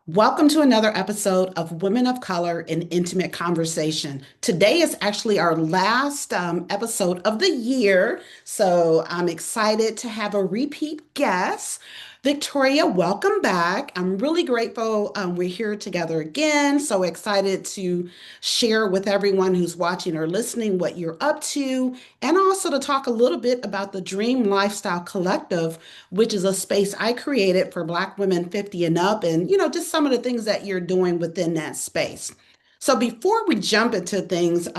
Welcome to another episode of Women of Color in Intimate Conversation. Today is actually our last episode of the year, so I'm excited to have a repeat guest. Victoria, welcome back. I'm really grateful we're here together again. So excited to share with everyone who's watching or listening what you're up to, and also to talk a little bit about the Dream Lifestyle Collective, which is a space I created for Black women 50 and up, and just some of the things that you're doing within that space. So before we jump into things,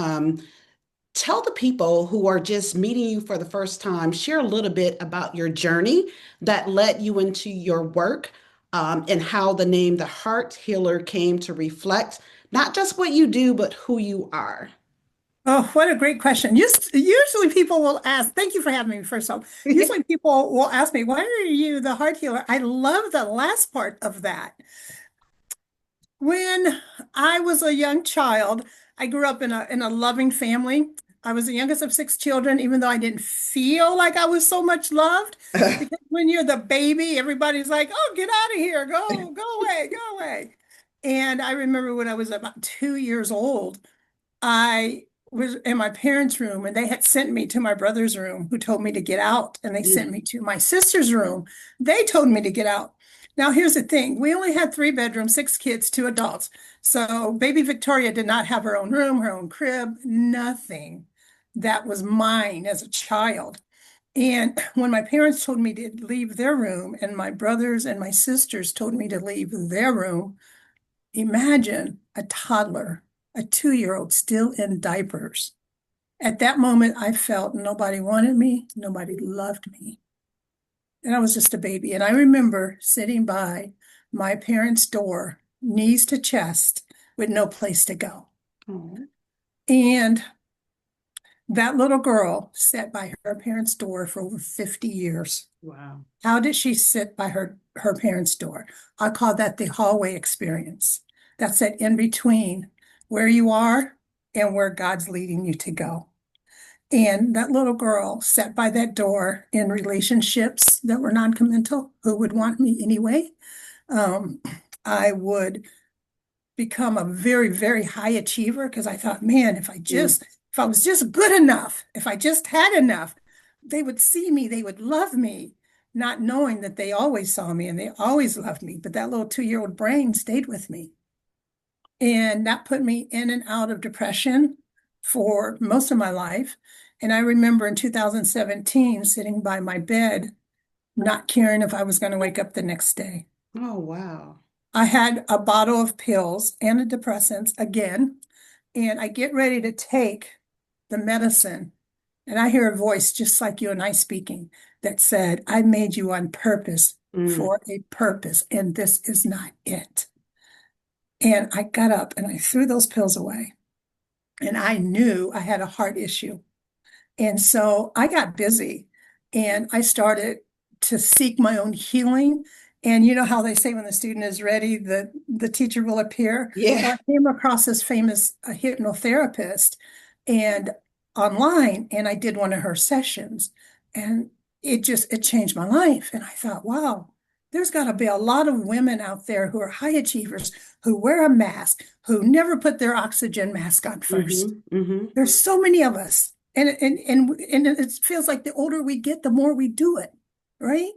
tell the people who are just meeting you for the first time, share a little bit about your journey that led you into your work, and how the name The Heart Healer came to reflect not just what you do, but who you are. Oh, what a great question. Usually people will ask, thank you for having me, first off. Usually people will ask me, why are you the heart healer? I love the last part of that. When I was a young child, I grew up in a loving family. I was the youngest of six children, even though I didn't feel like I was so much loved. Because when you're the baby, everybody's like, oh, get out of here, go away, go away. And I remember when I was about 2 years old, I was in my parents' room and they had sent me to my brother's room, who told me to get out, and they sent me to my sister's room. They told me to get out. Now, here's the thing. We only had three bedrooms, six kids, two adults. So baby Victoria did not have her own room, her own crib, nothing. That was mine as a child. And when my parents told me to leave their room and my brothers and my sisters told me to leave their room, imagine a toddler, a 2 year old still in diapers. At that moment, I felt nobody wanted me, nobody loved me. And I was just a baby. And I remember sitting by my parents' door, knees to chest, with no place to go. Oh, And that little girl sat by her parents' door for over 50 years. wow. How did she sit by her parents' door? I call that the hallway experience. That's that in between where you are and where God's leading you to go. And that little girl sat by that door in relationships that were non-committal, who would want me anyway. Um, I would become a very, very high achiever because I thought, man, if I was just good enough, if I just had enough, they would see me, they would love me, not knowing that they always saw me and they always loved me. But that little 2 year old brain stayed with me. And that put me in and out of depression for most of my life. And I remember in 2017 sitting by my bed, not caring if I was going to wake up the next day. Oh, wow. I had a bottle of pills, antidepressants again, and I get ready to take the medicine. And I hear a voice just like you and I speaking that said, I made you on purpose Mm. for a purpose, and this is not it. And I got up and I threw those pills away. And I knew I had a heart issue. And so I got busy and I started to seek my own healing. And you know how they say when the student is ready, the teacher will appear. Well, Yeah. I came across this famous hypnotherapist and online, and I did one of her sessions, and it changed my life. And I thought, wow, there's got to be a lot of women out there who are high achievers, who wear a mask, who never put their oxygen mask on first. Hmm. Hmm. There's so many of us. And it feels like the older we get, the more we do it, right?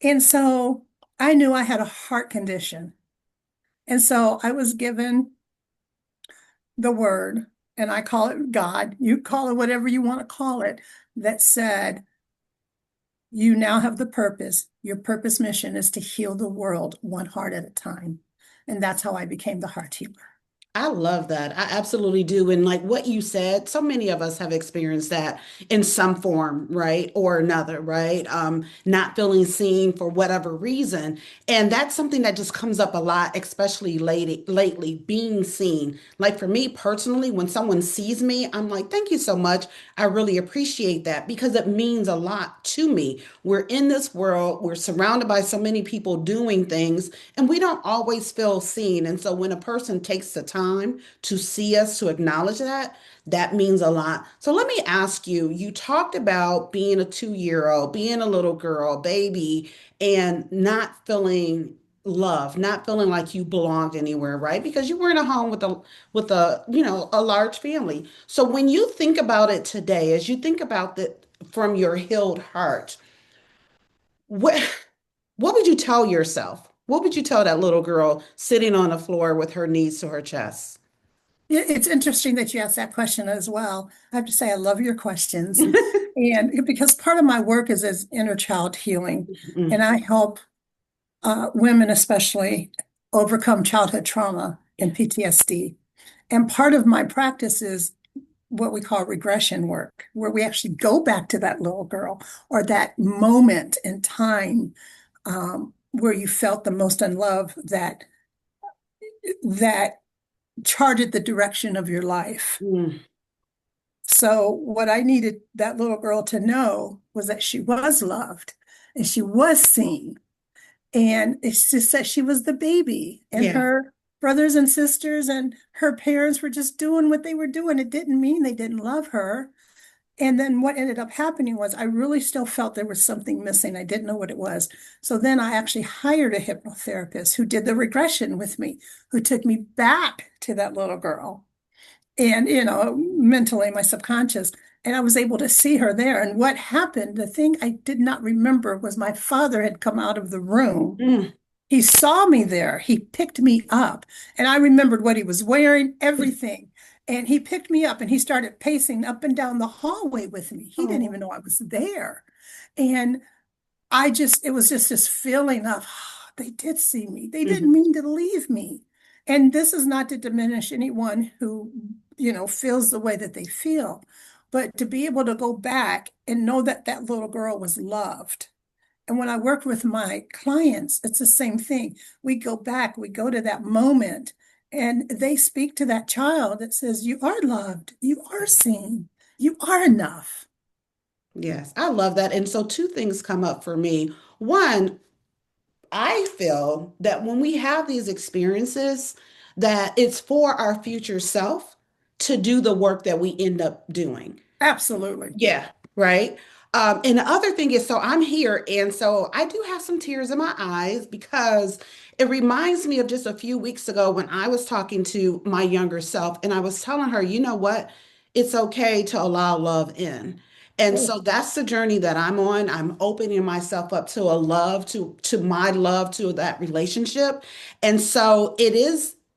And so I knew I had a heart condition. And so I was given the word, and I call it God, you call it whatever you want to call it, that said, you now have the purpose. Your purpose mission is to heal the world one heart at a time. And that's how I became the heart healer. I love that. I absolutely do. And like what you said, so many of us have experienced that in some form, right? Or another, right? Not feeling seen for whatever reason. And that's something that just comes up a lot, especially lately, being seen. Like for me personally, when someone sees me, I'm like, thank you so much. I really appreciate that because it means a lot to me. We're in this world, we're surrounded by so many people doing things, and we don't always feel seen. And so when a person takes the time to see us, to acknowledge that, that means a lot. So let me ask you, you talked about being a 2 year old, being a little girl, baby, and not feeling love, not feeling like you belonged anywhere, right? Because you were in a home with a, you know, a large family. So when you think about it today, as you think about that from your healed heart, what what would you tell yourself? What would you tell that little girl sitting on the floor with her knees to her chest? It's interesting that you asked that question as well. I have to say, I love your questions. And because part of my work is as inner child healing, Mm, and I help women, especially, overcome childhood trauma and PTSD. And part of my practice is what we call regression work, where we actually go back to that little girl or that moment in time where you felt the most unloved that charted the direction of your life. mm, So what I needed that little girl to know was that she was loved and she was seen. And it's just that she was the baby and yeah. her brothers and sisters and her parents were just doing what they were doing. It didn't mean they didn't love her. And then what ended up happening was I really still felt there was something missing. I didn't know what it was. So then I actually hired a hypnotherapist who did the regression with me, who took me back to that little girl and, mentally, my subconscious. And I was able to see her there. And what happened, the thing I did not remember was my father had come out of the room. Mm. He saw me there. He picked me up. And I remembered what he was wearing, everything. And he picked me up and he started pacing up and down the hallway with me. He didn't Oh. even know I was there. And it was just this feeling of, they did see me. They didn't Mhm. mean to leave me. And this is not to diminish anyone who, feels the way that they feel, but to be able to go back and know that that little girl was loved. And when I work with my clients, it's the same thing. We go back, we go to that moment, and they speak to that child that says, you are loved, you are seen, you are enough. Yes, I love that. And so two things come up for me. One, I feel that when we have these experiences, that it's for our future self to do the work that we end up doing. Absolutely. Yeah, right. And the other thing is, so I'm here, and so I do have some tears in my eyes because it reminds me of just a few weeks ago when I was talking to my younger self, and I was telling her, you know what? It's okay to allow love in. And Oh, so that's the journey that I'm on. I'm opening myself up to a love, to my love, to that relationship. And so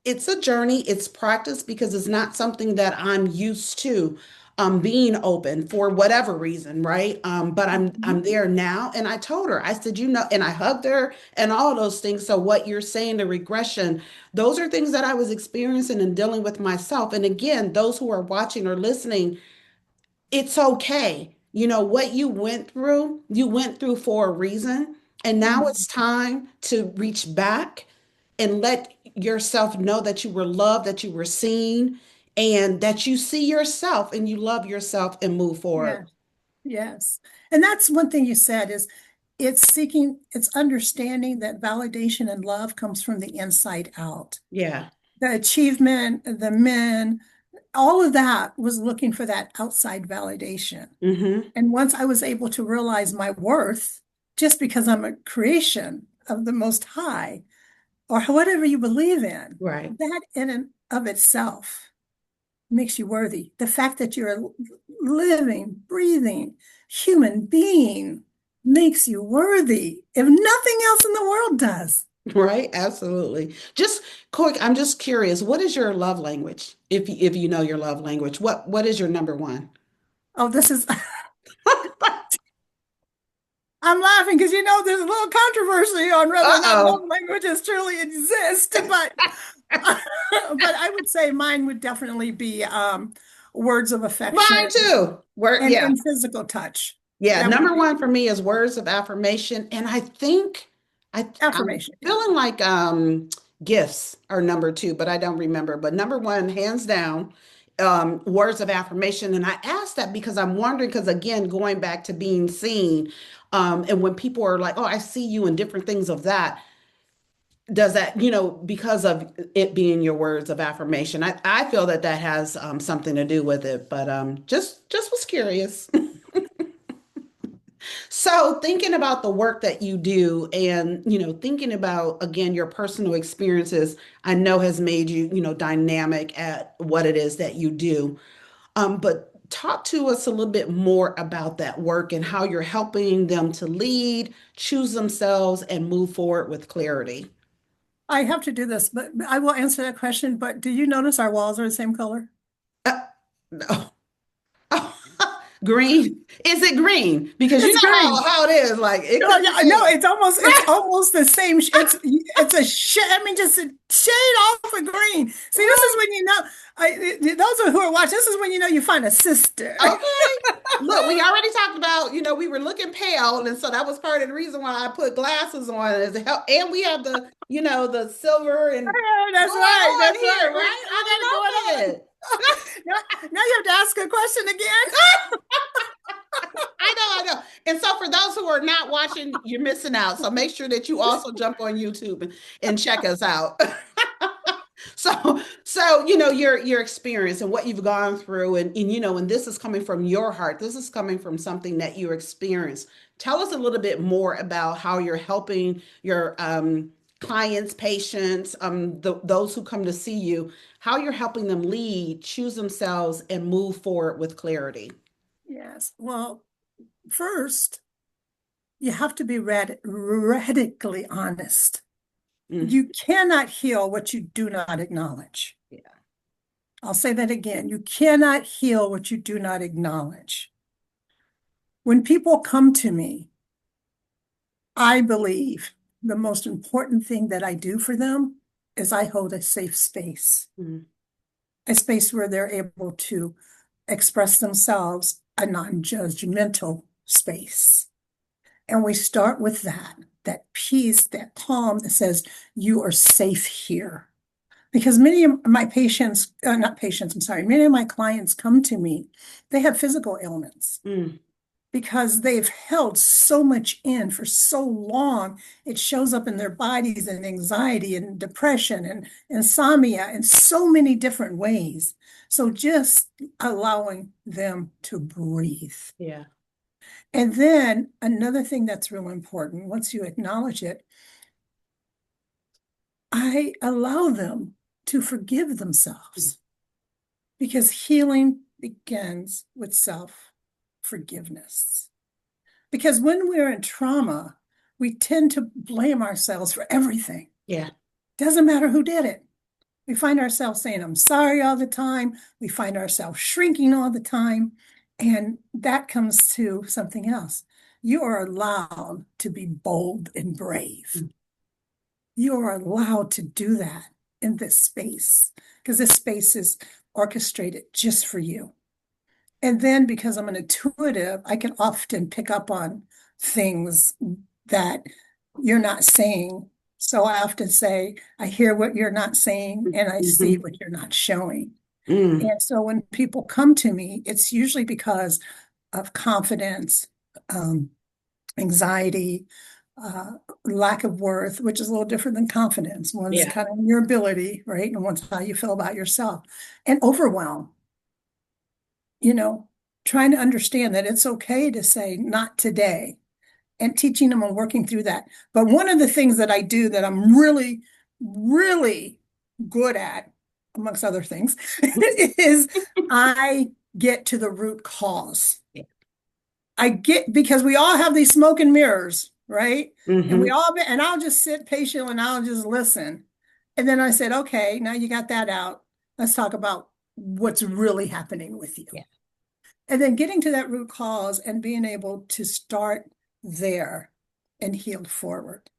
it's a journey, it's practice because it's not something that I'm used to being open for whatever reason, right? But I'm mhm. there now, and I told her, I said, you know, and I hugged her and all of those things. So what you're saying, the regression, those are things that I was experiencing and dealing with myself. And again, those who are watching or listening, it's okay. You know, what you went through for a reason. And now Mhm. it's time to reach back and let yourself know that you were loved, that you were seen, and that you see yourself and you love yourself and move forward. Yeah, yes. And that's one thing you said is it's understanding that validation and love comes from the inside out. Yeah. The achievement, the men, all of that was looking for that outside validation. Mm-hmm. And once I was able to realize my worth, just because I'm a creation of the Most High, or whatever you believe in, Right. that in and of itself makes you worthy. The fact that you're a living, breathing human being makes you worthy if nothing else in the world does. Right. Absolutely. Just quick, I'm just curious, what is your love language? If you know your love language, what is your number one? Oh, this is, I'm laughing because there's a little controversy on whether or not love Uh-oh. languages truly exist, but but I would say mine would definitely be words of Mine affection too. Word, and, yeah. and physical touch. Yeah, That would number be one for me is words of affirmation. And I think I'm affirmation. Yeah. feeling like gifts are number two, but I don't remember. But number one, hands down, words of affirmation. And I asked that because I'm wondering, because again, going back to being seen, and when people are like, oh, I see you in different things of that, does that, you know, because of it being your words of affirmation, I feel that that has something to do with it. But just was curious. So thinking about the work that you do and, thinking about again your personal experiences, I know has made you, dynamic at what it is that you do. But talk to us a little bit more about that work and how you're helping them to lead, choose themselves, and move forward with clarity. I have to do this, but I will answer that question. But do you notice our walls are the same color? Uh, no. Green. Is it green? Because you It's know how, green. how it is. Like it Oh, could be yeah, no, yellow. it's almost the same. It's a shade. I mean, just a shade off of green. See, this is when you know. Those who are watching, this is when you know you find a sister. Okay. Look, we already talked about, we were looking pale, and so that was part of the reason why I put glasses on is to help. And we have the, the silver and That's going right. on That's here, right. right? We got it I going love on. it. Now you have to ask a question again. I know. And so for those who are not watching, you're missing out. So make sure that you also jump on YouTube and check us out. So your experience and what you've gone through, and this is coming from your heart. This is coming from something that you experienced. Tell us a little bit more about how you're helping your clients, patients, those who come to see you, how you're helping them lead, choose themselves, and move forward with clarity. Yes. Well, first, you have to be radically honest. Mm, You cannot heal what you do not acknowledge. yeah. I'll say that again. You cannot heal what you do not acknowledge. When people come to me, I believe the most important thing that I do for them is I hold a safe space, Mm, a space where they're able to express themselves, a non-judgmental space. And we start with that peace, that calm that says, you are safe here. Because many of my patients, not patients, I'm sorry, many of my clients come to me, they have physical ailments mm, because they've held so much in for so long. It shows up in their bodies and anxiety and depression and insomnia in so many different ways. So just allowing them to breathe. yeah. And then another thing that's real important, once you acknowledge it, I allow them to forgive themselves because healing begins with self-forgiveness. Because when we're in trauma, we tend to blame ourselves for everything. Yeah. Doesn't matter who did it. We find ourselves saying, I'm sorry all the time. We find ourselves shrinking all the time. And that comes to something else. You are allowed to be bold and brave. You are allowed to do that in this space because this space is orchestrated just for you. And then because I'm an intuitive, I can often pick up on things that you're not saying. So I often say, I hear what you're not saying and I see Mhm. what you're not showing. Mm, And so when people come to me, it's usually because of confidence, um, anxiety, uh, lack of worth, which is a little different than confidence. One's yeah. kind of your ability, right? And one's how you feel about yourself. And overwhelm, you know, trying to understand that it's okay to say, not today, and teaching them and working through that. But one of the things that I do that I'm really, really good at, amongst other things, is I get to the root cause. Yeah. I get because we all have these smoke and mirrors, right? And Hmm. and I'll just sit patiently and I'll just listen. And then I said, okay, now you got that out. Let's talk about what's really happening with you. Yeah. And then getting to that root cause and being able to start there and heal forward.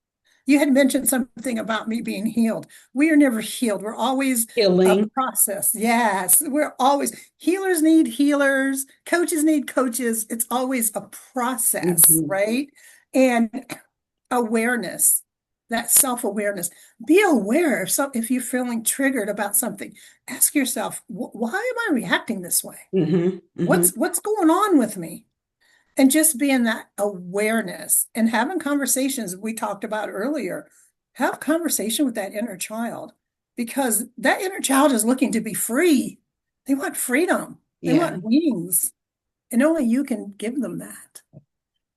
You had mentioned something about me being healed. We are never healed. We're always a Healing. process. Yes, we're always healers need healers, coaches need coaches. It's always a process, Hmm. right? And awareness, that self-awareness. Be aware if you're feeling triggered about something. Ask yourself, why am I reacting this way? Hmm. Hmm. What's going on with me? And just being that awareness and having conversations we talked about earlier, have conversation with that inner child because that inner child is looking to be free. They want freedom. They Yeah. want wings. And only you can give them that.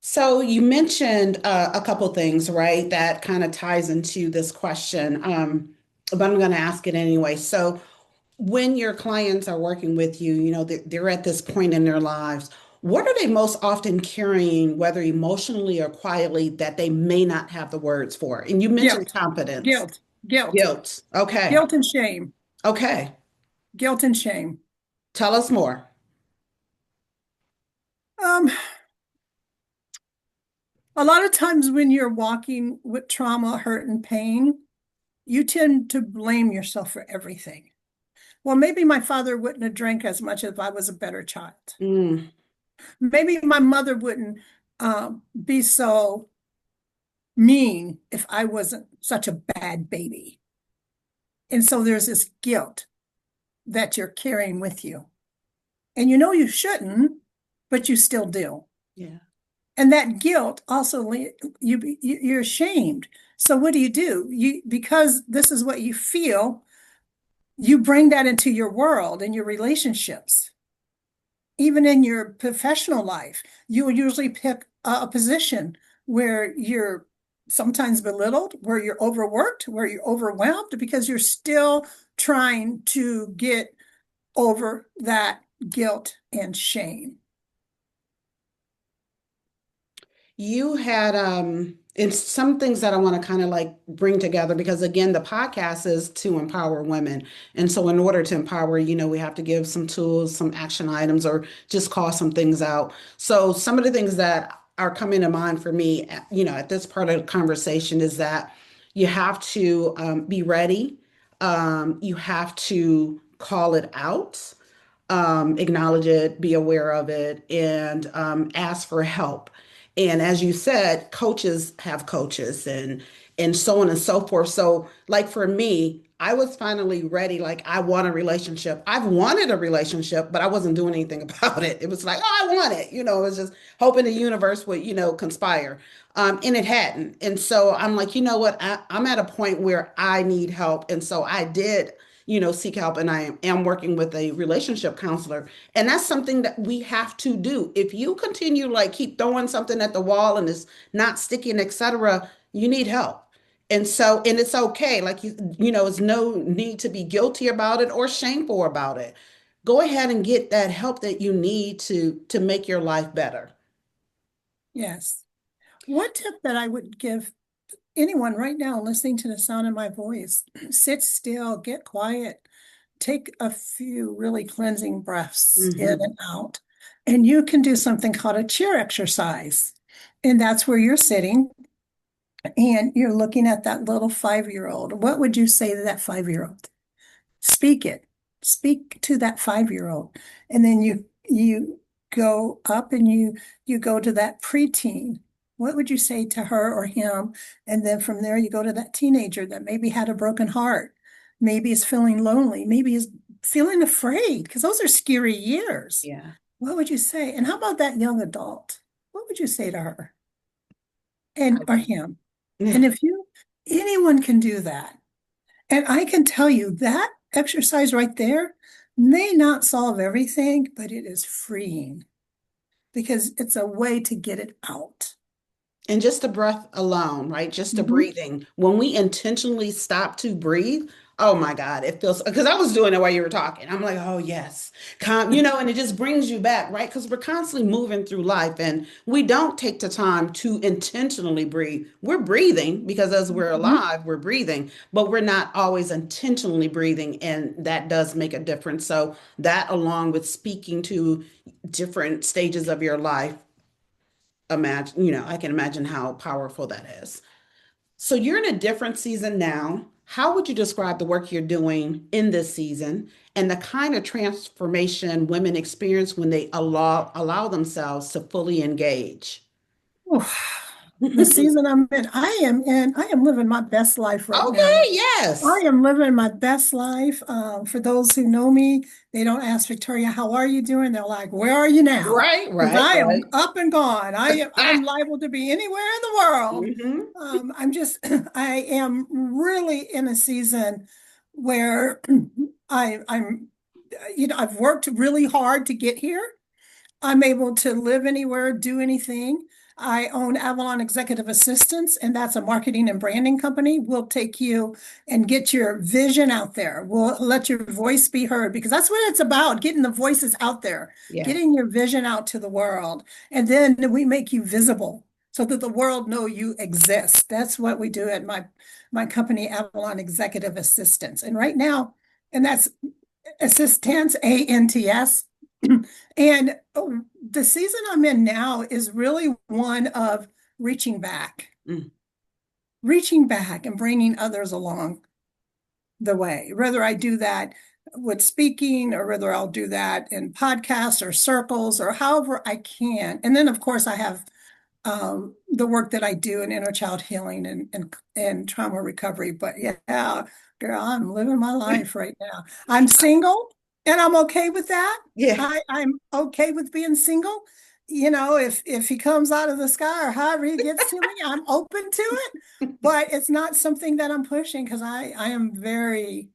So you mentioned a couple things, right? That kind of ties into this question, but I'm going to ask it anyway. So when your clients are working with you, they're at this point in their lives. What are they most often carrying, whether emotionally or quietly, that they may not have the words for? And you mentioned Guilt, confidence, guilt, guilt, guilt. Okay. guilt and shame, Okay. guilt and shame. Tell us more. Um, a lot of times when you're walking with trauma, hurt, and pain, you tend to blame yourself for everything. Well, maybe my father wouldn't have drank as much if I was a better child. Mm, Maybe my mother wouldn't be so mean if I wasn't such a bad baby. And so there's this guilt that you're carrying with you. And you know you shouldn't, but you still do. yeah. And that guilt also you're ashamed. So what do? You because this is what you feel, you bring that into your world and your relationships. Even in your professional life, you will usually pick a position where you're sometimes belittled, where you're overworked, where you're overwhelmed because you're still trying to get over that guilt and shame. You had it's some things that I want to kind of like bring together because again, the podcast is to empower women. And so in order to empower, we have to give some tools, some action items, or just call some things out. So some of the things that are coming to mind for me, at this part of the conversation is that you have to be ready. You have to call it out, acknowledge it, be aware of it, and ask for help. And as you said, coaches have coaches and so on and so forth. So like for me, I was finally ready. Like I want a relationship. I've wanted a relationship, but I wasn't doing anything about it. It was like, oh, I want it. It was just hoping the universe would, conspire. And it hadn't. And so I'm like, you know what? I'm at a point where I need help. And so I did, seek help, and I am working with a relationship counselor. And that's something that we have to do. If you continue like keep throwing something at the wall and it's not sticking, etc., you need help. And it's okay. Like it's no need to be guilty about it or shameful about it. Go ahead and get that help that you need to make your life better. Yes. One tip that I would give anyone right now listening to the sound of my voice, sit still, get quiet, take a few really cleansing breaths in Hmm. and out. And you can do something called a chair exercise. And that's where you're sitting and you're looking at that little 5-year-old. What would you say to that 5-year-old? Speak it. Speak to that 5-year-old. And then you go up and you go to that preteen. What would you say to her or him? And then from there you go to that teenager that maybe had a broken heart, maybe is feeling lonely, maybe is feeling afraid, because those are scary years. Yeah. What would you say? And how about that young adult? What would you say to her and or him? And Yeah. if you anyone can do that, and I can tell you that exercise right there may not solve everything, but it is freeing because it's a way to get it out. And just the breath alone, right? Just the Mhm. breathing. When we intentionally stop to breathe, oh my God, it feels because I was doing it while you were talking. I'm like, oh yes, calm, and it just brings you back, right? Because we're constantly moving through life and we don't take the time to intentionally breathe. We're breathing because as we're Mhm. alive, we're breathing, but we're not always intentionally breathing. And that does make a difference. So that along with speaking to different stages of your life, I can imagine how powerful that is. So you're in a different season now. How would you describe the work you're doing in this season and the kind of transformation women experience when they allow themselves to fully engage? Oof. The season I'm in, I am living my best life right Okay, now. I yes. am living my best life. For those who know me, they don't ask Victoria, "How are you doing?" They're like, "Where are you now?" Right, Because right, I am right. up and gone. I'm liable to be anywhere in the world. Hmm. I'm just I am really in a season where I'm I've worked really hard to get here. I'm able to live anywhere, do anything. I own Avalon Executive Assistants, and that's a marketing and branding company. We'll take you and get your vision out there. We'll let your voice be heard because that's what it's about, getting the voices out there, Yeah. getting your vision out to the world. And then we make you visible so that the world know you exist. That's what we do at my company, Avalon Executive Assistants. And right now, and that's assistance, ANTS. And the season I'm in now is really one of reaching back, Mm. reaching back and bringing others along the way. Whether I do that with speaking or whether I'll do that in podcasts or circles or however I can. And then, of course, I have the work that I do in inner child healing and trauma recovery. But yeah, girl, I'm living my life right now. I'm single and I'm okay with that. Yeah. I'm okay with being single. If he comes out of the sky or however he gets to me, I'm open to it. But it's not something that I'm pushing because I am very,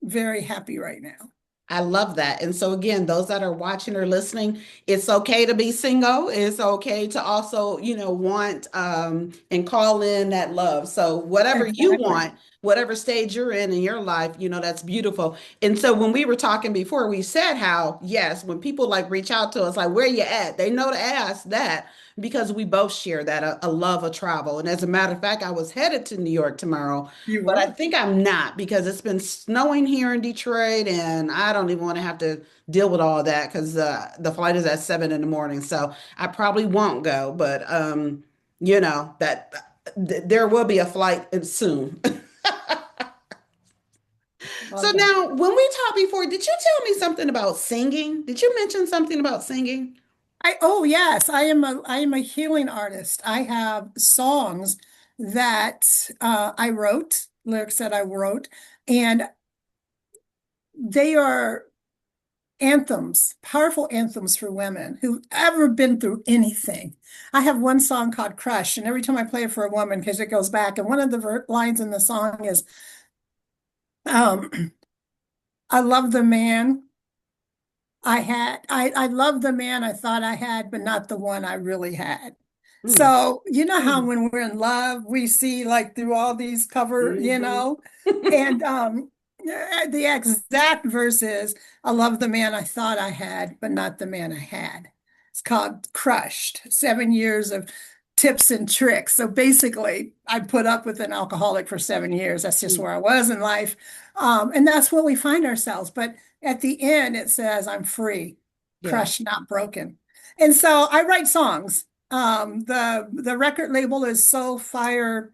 very happy right now. I love that. And so again, those that are watching or listening, it's okay to be single. It's okay to also, want and call in that love. So whatever you Exactly. want, whatever stage you're in your life, that's beautiful. And so when we were talking before, we said how, yes, when people like reach out to us, like, where you at? They know to ask that because we both share that a love of travel. And as a matter of fact, I was headed to New York tomorrow, You but I were. think I'm not because it's been snowing here in Detroit, and I don't even want to have to deal with all that because the flight is at 7 in the morning. So I probably won't go, but that there will be a flight soon. So Love that. now, when we talked before, did you tell me something about singing? Did you mention something about singing? Oh yes, I am a healing artist. I have songs that I wrote, lyrics that I wrote, and they are anthems, powerful anthems for women who've ever been through anything. I have one song called Crush, and every time I play it for a woman, because it goes back, and one of the lines in the song is, um, I love the man I love the man I thought I had, but not the one I really had. Mm. So, you know how Mm. when we're in love, we see like through all these cover, Mhm. and the exact verse is, I love the man I thought I had, but not the man I had. It's called Crushed, 7 years of tips and tricks. So basically, I put up with an alcoholic for 7 years. That's just Mm. where I was in life. And that's where we find ourselves. But at the end, it says, I'm free, Yeah. crushed, not broken. And so I write songs. The record label is Soul Fire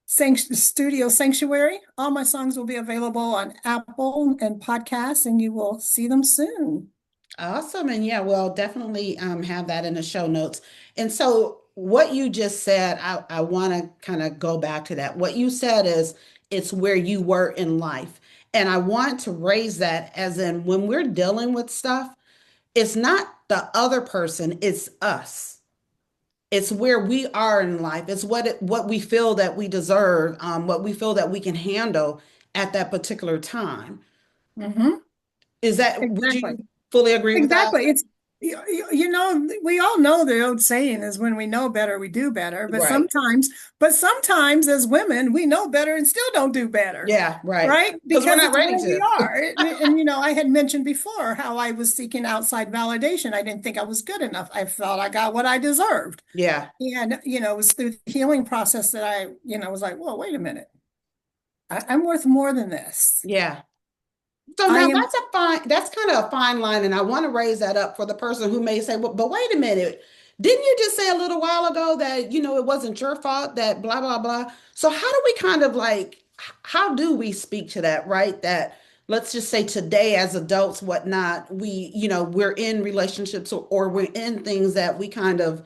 Studio Sanctuary. All my songs will be available on Apple and podcasts, and you will see them soon. Awesome. And yeah, we'll definitely have that in the show notes. And so what you just said, I want to kind of go back to that. What you said is it's where you were in life. And I want to raise that as in when we're dealing with stuff, it's not the other person, it's us. It's where we are in life. It's what we feel that we deserve, what we feel that we can handle at that particular time. Hmm. Would Exactly. you fully agree with that? Exactly. We all know the old saying is when we know better, we do better. Right. But sometimes as women, we know better and still don't do better, Yeah, right. right? Because we're Because not it's ready where we to. are. And I had mentioned before how I was seeking outside validation. I didn't think I was good enough. I felt I got what I deserved. Yeah, And, it was through the healing process that I was like, well, wait a minute. I'm worth more than this. yeah. So I now am. that's kind of a fine line, and I want to raise that up for the person who may say, well, but wait a minute, didn't you just say a little while ago that, it wasn't your fault that blah, blah, blah. So how do we kind of how do we speak to that, right? That let's just say today as adults, whatnot, we're in relationships or we're in things that we kind of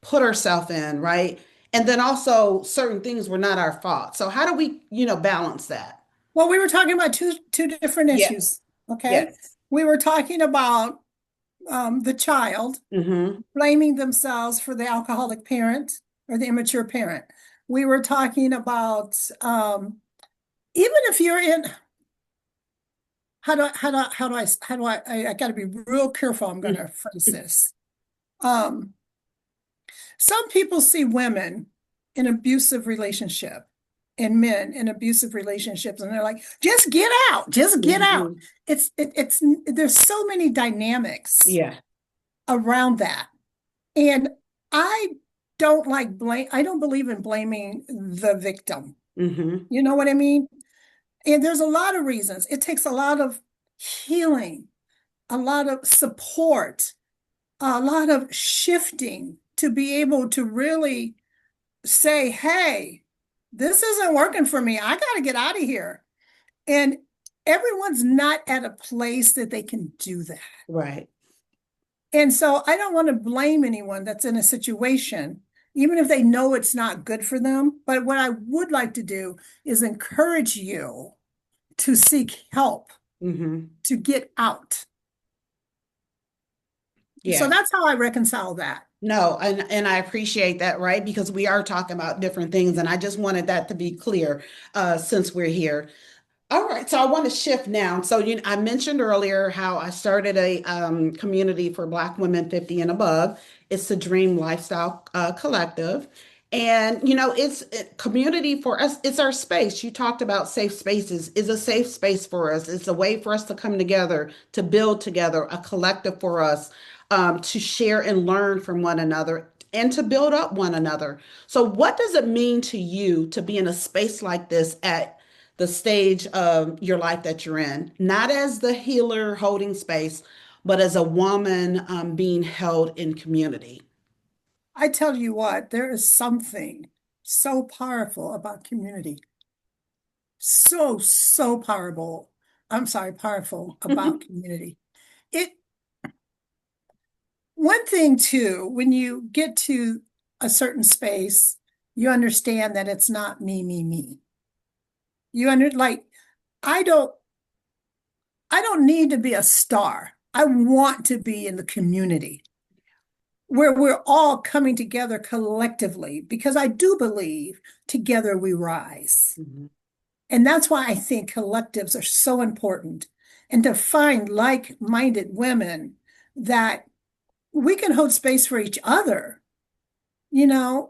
put ourselves in, right? And then also certain things were not our fault. So how do we, balance that? Well, we were talking about two different Yes. issues. Okay. Yes. We were talking about the child Mm-hmm. blaming themselves for the alcoholic parent or the immature parent. We were talking about even if you're in how do I got to be real careful. I'm going to phrase this. Um, some people see women in abusive relationship and men in abusive relationships, and they're like, just get out. Mhm. It's there's so many dynamics Yeah. around that. And I I don't believe in blaming the victim. Hmm. You know what I mean? And there's a lot of reasons. It takes a lot of healing, a lot of support, a lot of shifting to be able to really say, hey, this isn't working for me. I got to get out of here. And everyone's not at a place that they can do that. Right. And so I don't want to blame anyone that's in a situation, even if they know it's not good for them. But what I would like to do is encourage you to seek help Hmm. to get out. So Yeah. that's how I reconcile that. No, and I appreciate that, right? Because we are talking about different things, and I just wanted that to be clear since we're here. All right, so I want to shift now. So I mentioned earlier how I started a community for Black women 50 and above. It's the Dream Lifestyle Collective. And, it's a community for us. It's our space. You talked about safe spaces. It's a safe space for us. It's a way for us to come together, to build together, a collective for us, to share and learn from one another and to build up one another. So, what does it mean to you to be in a space like this at the stage of your life that you're in, not as the healer holding space, but as a woman being held in community? I tell you what, there is something so powerful about community. So powerful. I'm sorry, powerful about community. It One thing too, when you get to a certain space, you understand that it's not me. You under like I don't I don't need to be a star. I want to be in the community where we're all coming together collectively because I do believe together we rise. Mhm. And that's why I think collectives are so important and to find like-minded women that we can hold space for each other,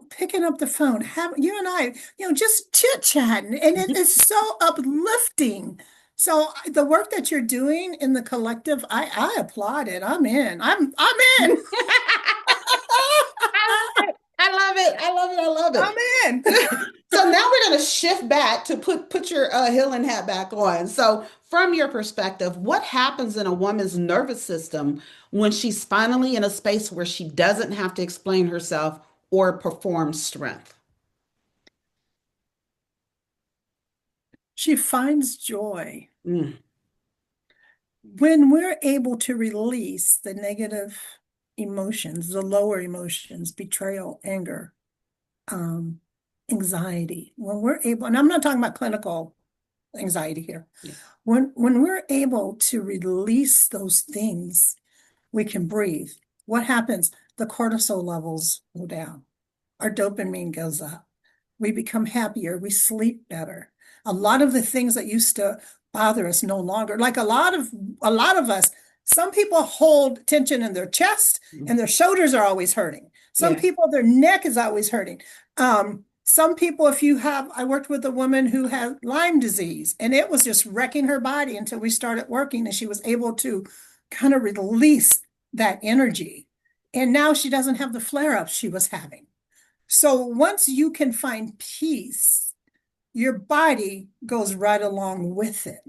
picking up the phone, have you and I, just chit-chatting, and it is so uplifting. So the work that you're doing in the collective, I applaud it. I'm in. I'm in. I love it. I love it. I love it. I love I'm in. it. So now we're going to shift back to put your healing hat back on. So from your perspective, what happens in a woman's nervous system when she's finally in a space where she doesn't have to explain herself or perform strength? She finds joy Mm, when we're able to release the negative emotions, the lower emotions, betrayal, anger, um, anxiety. When we're able, and I'm not talking about clinical anxiety here. yeah. When we're able to release those things, we can breathe. What happens? The cortisol levels go down. Our dopamine goes up. We become happier. We sleep better. A lot of the things that used to bother us no longer. Like a lot of us, some people hold tension in their chest Mm, and their shoulders are always hurting. Some yeah. people, their neck is always hurting. Some people, I worked with a woman who had Lyme disease and it was just wrecking her body until we started working and she was able to kind of release that energy. And now she doesn't have the flare ups she was having. So once you can find peace, your body goes right along with it.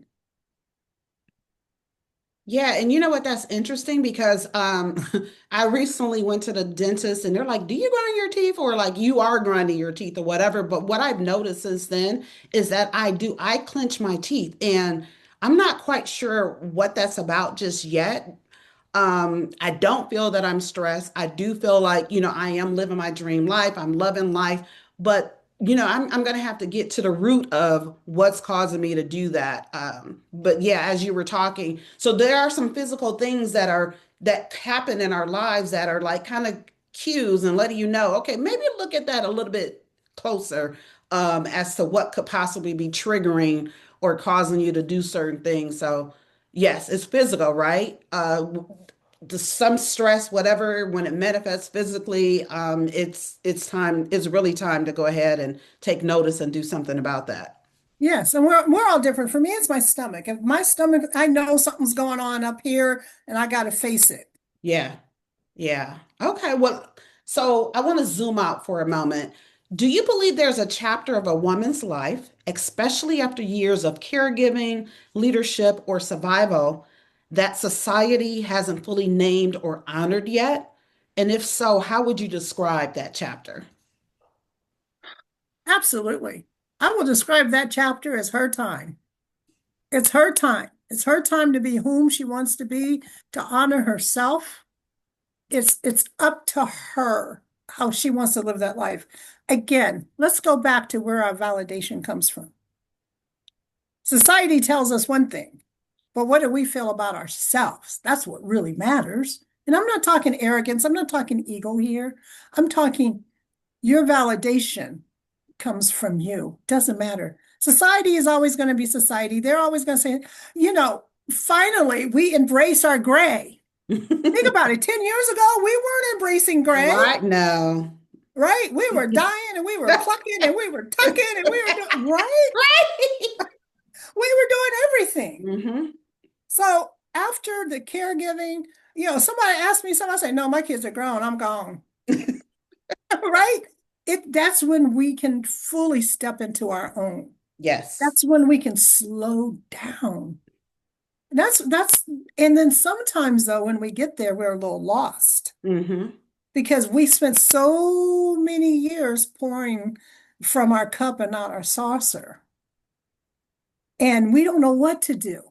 Yeah, and you know what? That's interesting because I recently went to the dentist and they're like, "Do you grind your teeth?" Or like, "You are grinding your teeth," or whatever. But what I've noticed since then is that I clench my teeth, and I'm not quite sure what that's about just yet. I don't feel that I'm stressed. I do feel like, I am living my dream life. I'm loving life, but I'm gonna have to get to the root of what's causing me to do that. But yeah, as you were talking, so there are some physical things that happen in our lives that are like kind of cues and letting you know, okay, maybe look at that a little bit closer, as to what could possibly be triggering or causing you to do certain things. So yes, it's physical, right? some stress, whatever, when it manifests physically, it's time, it's really time to go ahead and take notice and do something about that. Yes, and we're all different. For me, it's my stomach. If my stomach, I know something's going on up here and I got to face it. Yeah. Yeah. Okay. Well, so I want to zoom out for a moment. Do you believe there's a chapter of a woman's life, especially after years of caregiving, leadership, or survival, that society hasn't fully named or honored yet? And if so, how would you describe that chapter? Absolutely. I will describe that chapter as her time. It's her time. It's her time to be whom she wants to be, to honor herself. It's up to her how she wants to live that life. Again, let's go back to where our validation comes from. Society tells us one thing, but what do we feel about ourselves? That's what really matters. And I'm not talking arrogance, I'm not talking ego here. I'm talking your validation comes from you. Doesn't matter. Society is always going to be society. They're always going to say, finally we embrace our gray. Think about it. 10 years ago, we weren't embracing gray, Right now. right? We were dying and we were plucking and we were tucking and we were doing, right? Right. We were doing everything. Hmm. So after the caregiving, somebody asked me something, I say, no, my kids are grown, I'm gone. Right? That's when we can fully step into our own. Yes. That's when we can slow down. That's and then sometimes though, when we get there, we're a little lost Hmm. because we spent so many years pouring from our cup and not our saucer. And we don't know what to do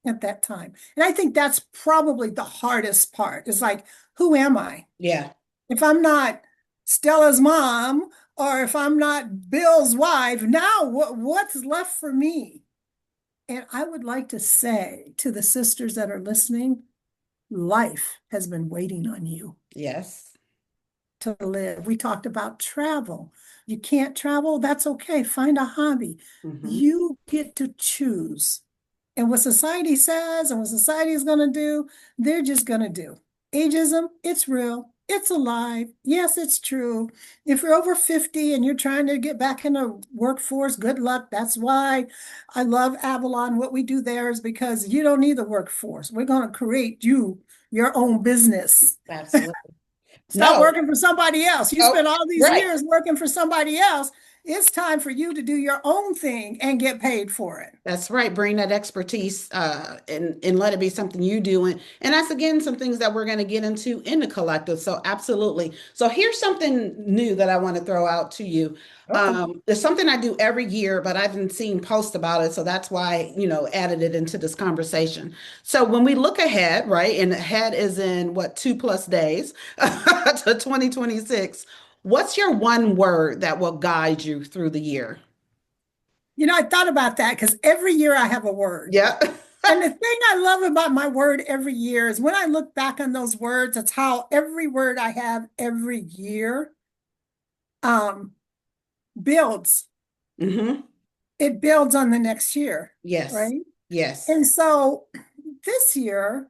at that time. And I think that's probably the hardest part. Is like, who am I? Yeah. If I'm not Stella's mom or if I'm not Bill's wife, now what's left for me? And I would like to say to the sisters that are listening, life has been waiting on you Yes. to live. We talked about travel. You can't travel, that's okay. Find a hobby. Hmm. You get to choose. And what society says and what society is going to do, they're just going to do. Ageism, it's real. It's alive. Yes, it's true. If you're over 50 and you're trying to get back in the workforce, good luck. That's why I love Avalon. What we do there is because you don't need the workforce. We're going to create your own business. Absolutely. Stop No. working for somebody else. You Oh, spent all these right. years working for somebody else. It's time for you to do your own thing and get paid for it. That's right. Bring that expertise and let it be something you do. And that's again some things that we're going to get into in the collective. So absolutely. So here's something new that I want to throw out to you. Uh-oh. There's something I do every year, but I haven't seen posts about it. So that's why, added it into this conversation. So when we look ahead, right, and ahead is in what, 2+ days to 2026, what's your one word that will guide you through the year? I thought about that because every year I have a word. Yeah. And the thing I love about my word every year is when I look back on those words, it's how every word I have every year um, builds. Hmm. It builds on the next year, Yes. right? Yes. And so this year,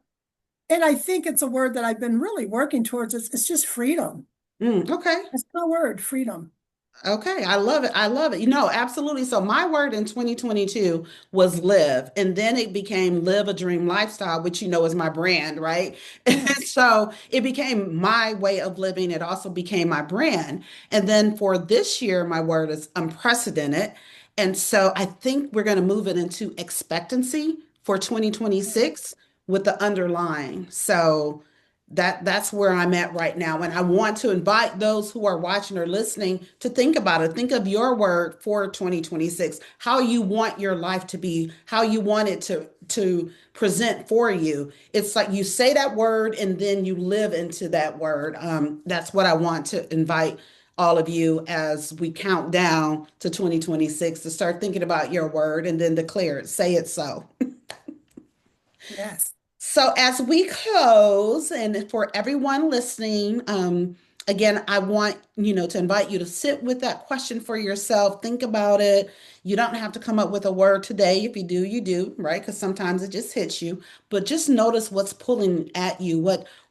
and I think it's a word that I've been really working towards, it's just freedom. Okay. That's my word, freedom. Okay. I love it. I love it. Absolutely. So my word in 2022 was live, and then it became live a dream lifestyle, which is my brand, right? And Yes. so it became my way of living. It also became my brand. And then for this year, my word is unprecedented. And so I think we're going to move it into expectancy for 2026 with the underlying. So that's where I'm at right now. And I want to invite those who are watching or listening to think about it. Think of your word for 2026, how you want your life to be, how you want it to present for you. It's like you say that word and then you live into that word. That's what I want to invite all of you as we count down to 2026 to start thinking about your word and then declare it. Say it so. Yes. So, as we close, and for everyone listening, again, I want to invite you to sit with that question for yourself, think about it. You don't have to come up with a word today. If you do, you do, right? Because sometimes it just hits you. But just notice what's pulling at you,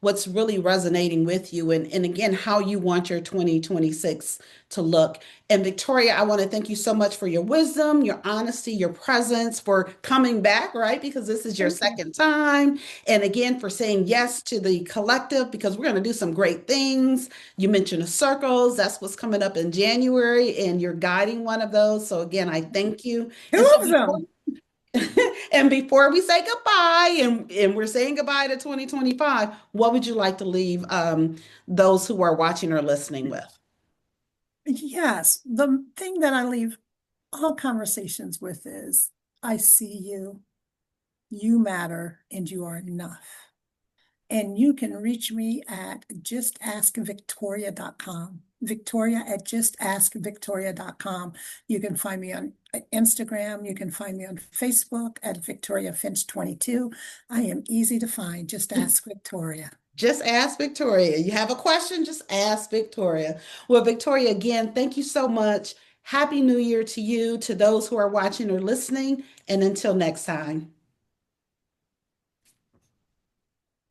what's really resonating with you, and again, how you want your 2026 to look. And Victoria, I want to thank you so much for your wisdom, your honesty, your presence, for coming back, right? Because this is your Thank you. second time. And again, for saying yes to the collective, because we're going to do some great things. You mentioned the circles. That's what's coming up in January, and you're guiding one of those. So again, I thank you. And Two so of before them. and before we say goodbye, and we're saying goodbye to 2025, what would you like to leave those who are watching or listening with? Yes, the thing that I leave all conversations with is I see you, you matter, and you are enough. And you can reach me at justaskvictoria.com. Victoria at justaskvictoria.com. You can find me on Instagram. You can find me on Facebook at Victoria Finch 22. I am easy to find. Just ask Victoria. Just ask Victoria. You have a question, just ask Victoria. Well, Victoria, again, thank you so much. Happy New Year to you, to those who are watching or listening, and until next time.